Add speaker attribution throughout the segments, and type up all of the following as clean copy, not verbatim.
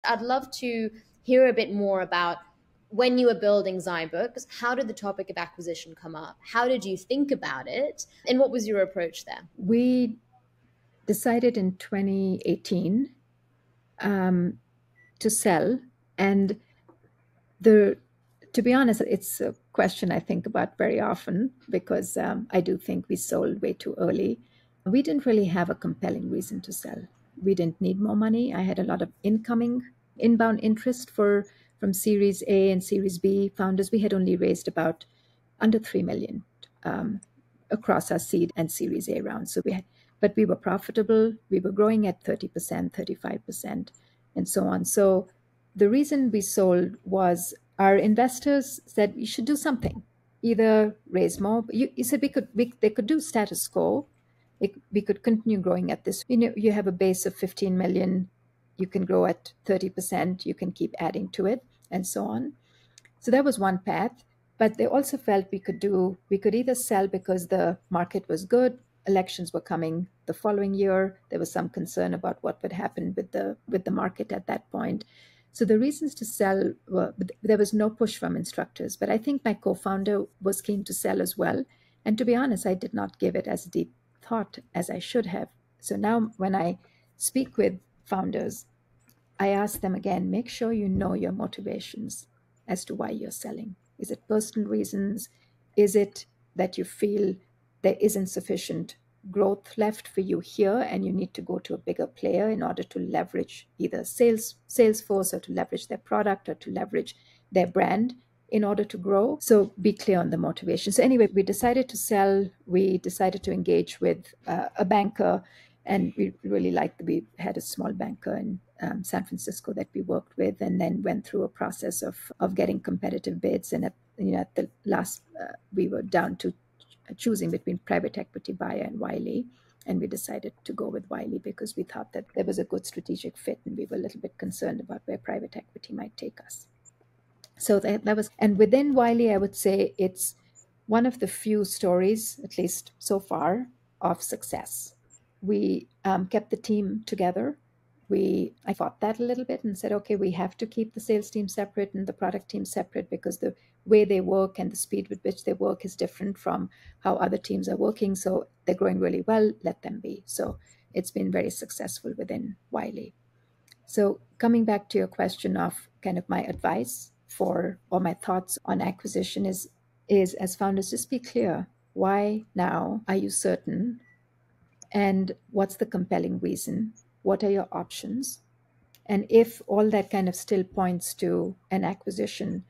Speaker 1: I'd love to hear a bit more about when you were building zyBooks, how did the topic of acquisition come up? How did you think about it? And what was your approach there?
Speaker 2: We decided in 2018 to sell. And to be honest, it's a question I think about very often because I do think we sold way too early. We didn't really have a compelling reason to sell. We didn't need more money. I had a lot of inbound interest from Series A and Series B founders. We had only raised about under 3 million across our seed and Series A rounds. But we were profitable. We were growing at 30%, 35%, and so on. So the reason we sold was our investors said we should do something, either raise more. You said they could do status quo. We could continue growing at this. You have a base of 15 million. You can grow at 30%. You can keep adding to it, and so on. So that was one path. But they also felt we could either sell because the market was good, elections were coming the following year. There was some concern about what would happen with the market at that point. So the reasons to sell were, there was no push from instructors, but I think my co-founder was keen to sell as well. And to be honest, I did not give it as deep thought as I should have. So now when I speak with founders, I ask them again, make sure you know your motivations as to why you're selling. Is it personal reasons? Is it that you feel there isn't sufficient growth left for you here and you need to go to a bigger player in order to leverage either Salesforce or to leverage their product or to leverage their brand in order to grow? So be clear on the motivation. So anyway, we decided to sell. We decided to engage with a banker, and we really liked that we had a small banker in San Francisco that we worked with, and then went through a process of getting competitive bids. And at the last, we were down to choosing between private equity buyer and Wiley. And we decided to go with Wiley because we thought that there was a good strategic fit, and we were a little bit concerned about where private equity might take us. So that was, and within Wiley, I would say it's one of the few stories, at least so far, of success. We kept the team together. I fought that a little bit and said, okay, we have to keep the sales team separate and the product team separate because the way they work and the speed with which they work is different from how other teams are working. So they're growing really well, let them be. So it's been very successful within Wiley. So coming back to your question of kind of my advice or my thoughts on acquisition is as founders, just be clear. Why now? Are you certain? And what's the compelling reason? What are your options? And if all that kind of still points to an acquisition,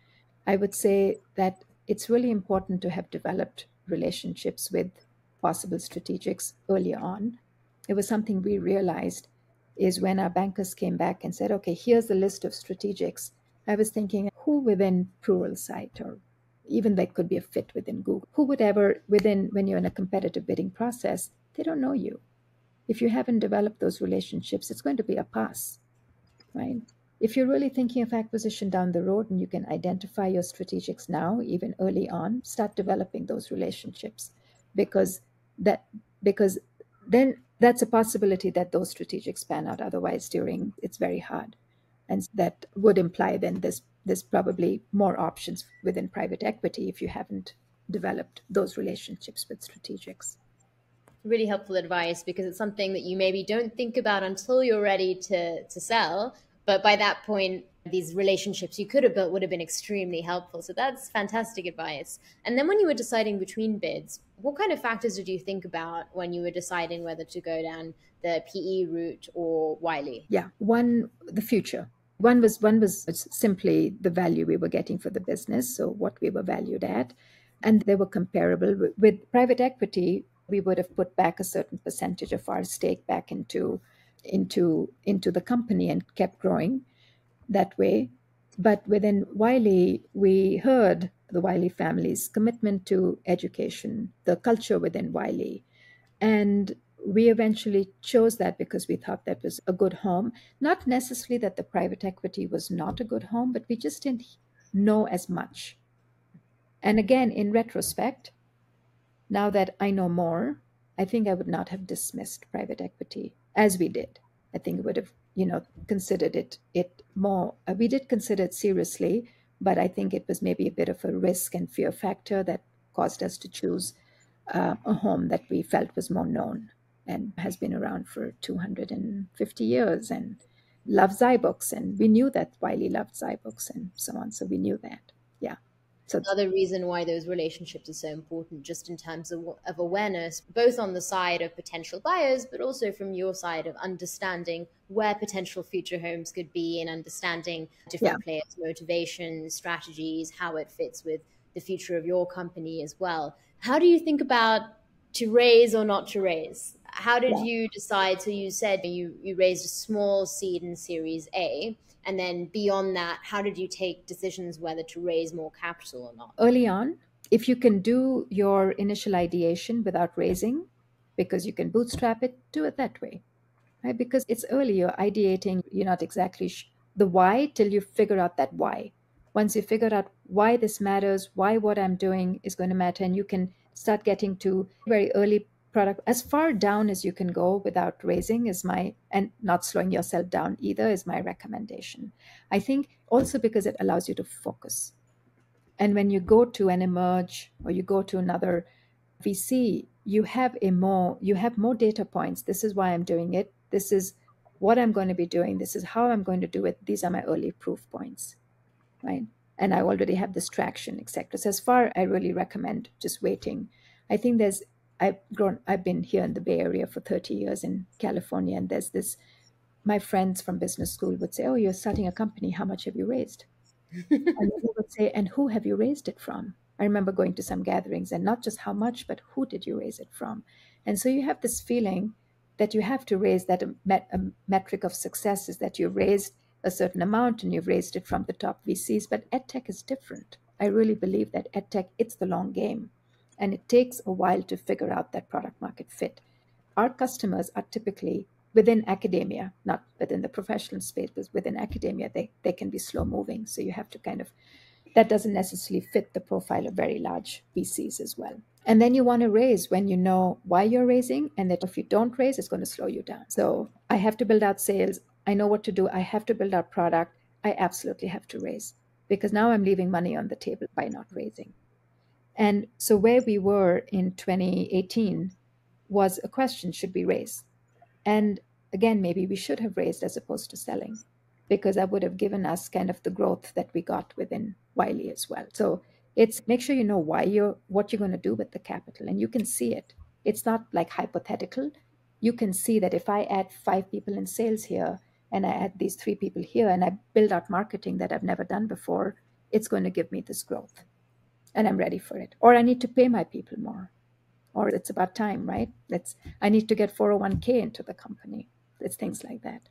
Speaker 2: I would say that it's really important to have developed relationships with possible strategics earlier on. It was something we realized is when our bankers came back and said, okay, here's the list of strategics. I was thinking, who within Pluralsight, or even that could be a fit within Google, who would ever, when you're in a competitive bidding process, they don't know you. If you haven't developed those relationships, it's going to be a pass, right? If you're really thinking of acquisition down the road and you can identify your strategics now, even early on, start developing those relationships because then that's a possibility that those strategics pan out. Otherwise, it's very hard. And that would imply then there's probably more options within private equity if you haven't developed those relationships with strategics.
Speaker 1: Really helpful advice, because it's something that you maybe don't think about until you're ready to sell. But by that point, these relationships you could have built would have been extremely helpful. So that's fantastic advice. And then when you were deciding between bids, what kind of factors did you think about when you were deciding whether to go down the PE route or Wiley?
Speaker 2: Yeah, the future. One was simply the value we were getting for the business, so what we were valued at, and they were comparable. With private equity, we would have put back a certain percentage of our stake back into the company and kept growing that way. But within Wiley, we heard the Wiley family's commitment to education, the culture within Wiley, and we eventually chose that because we thought that was a good home. Not necessarily that the private equity was not a good home, but we just didn't know as much. And again, in retrospect, now that I know more, I think I would not have dismissed private equity as we did. I think it would have, considered it more. We did consider it seriously, but I think it was maybe a bit of a risk and fear factor that caused us to choose a home that we felt was more known and has been around for 250 years and loves zyBooks. And we knew that Wiley loved zyBooks and so on. So we knew that. Yeah. So
Speaker 1: Another reason why those relationships are so important, just in terms of awareness, both on the side of potential buyers, but also from your side of understanding where potential future homes could be and understanding
Speaker 2: yeah.
Speaker 1: different players' motivations, strategies, how it fits with the future of your company as well. How do you think about to raise or not to raise? How did
Speaker 2: Yeah.
Speaker 1: you decide? So you said you raised a small seed in Series A. And then beyond that, how did you take decisions whether to raise more capital or not?
Speaker 2: Early on, if you can do your initial ideation without raising, because you can bootstrap it, do it that way, right? Because it's early, you're ideating, you're not exactly the why till you figure out that why. Once you figure out why this matters, why what I'm doing is going to matter, and you can start getting to very early product as far down as you can go without raising is my, and not slowing yourself down either, is my recommendation. I think also because it allows you to focus. And when you go to an emerge or you go to another VC, you have more data points. This is why I'm doing it. This is what I'm going to be doing. This is how I'm going to do it. These are my early proof points, right? And I already have this traction, etc. So as far, I really recommend just waiting. I think I've been here in the Bay Area for 30 years in California, and there's this, my friends from business school would say, "Oh, you're starting a company. How much have you raised?" And he would say, "And who have you raised it from?" I remember going to some gatherings, and not just how much, but who did you raise it from? And so you have this feeling that you have to raise that a metric of success is that you've raised a certain amount and you've raised it from the top VCs. But EdTech is different. I really believe that EdTech, it's the long game. And it takes a while to figure out that product market fit. Our customers are typically within academia, not within the professional space, but within academia, they can be slow moving. So you have to kind of, that doesn't necessarily fit the profile of very large VCs as well. And then you want to raise when you know why you're raising, and that if you don't raise, it's going to slow you down. So I have to build out sales. I know what to do. I have to build out product. I absolutely have to raise, because now I'm leaving money on the table by not raising. And so where we were in 2018 was a question, should we raise? And again, maybe we should have raised as opposed to selling, because that would have given us kind of the growth that we got within Wiley as well. So it's make sure you know what you're going to do with the capital, and you can see it. It's not like hypothetical. You can see that if I add 5 people in sales here and I add these 3 people here and I build out marketing that I've never done before, it's going to give me this growth. And I'm ready for it. Or I need to pay my people more, or it's about time, right? I need to get 401k into the company. It's things like that.